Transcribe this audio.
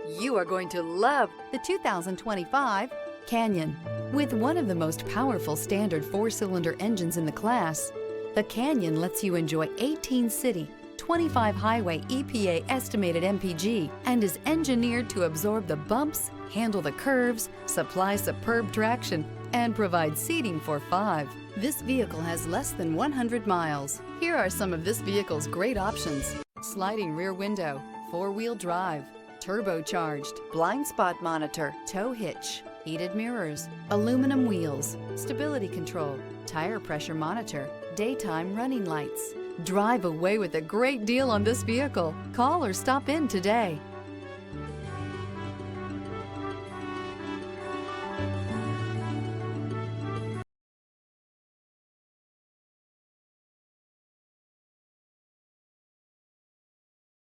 You are going to love the 2025 Canyon. With one of the most powerful standard 4-cylinder engines in the class, the Canyon lets you enjoy 18 city, 25 highway EPA estimated MPG, and is engineered to absorb the bumps, handle the curves, supply superb traction, and provide seating for 5. This vehicle has less than 100 miles. Here are some of this vehicle's great options: sliding rear window, 4-wheel drive, turbocharged, blind spot monitor, tow hitch, heated mirrors, aluminum wheels, stability control, tire pressure monitor, daytime running lights. Drive away with a great deal on this vehicle. Call or stop in today.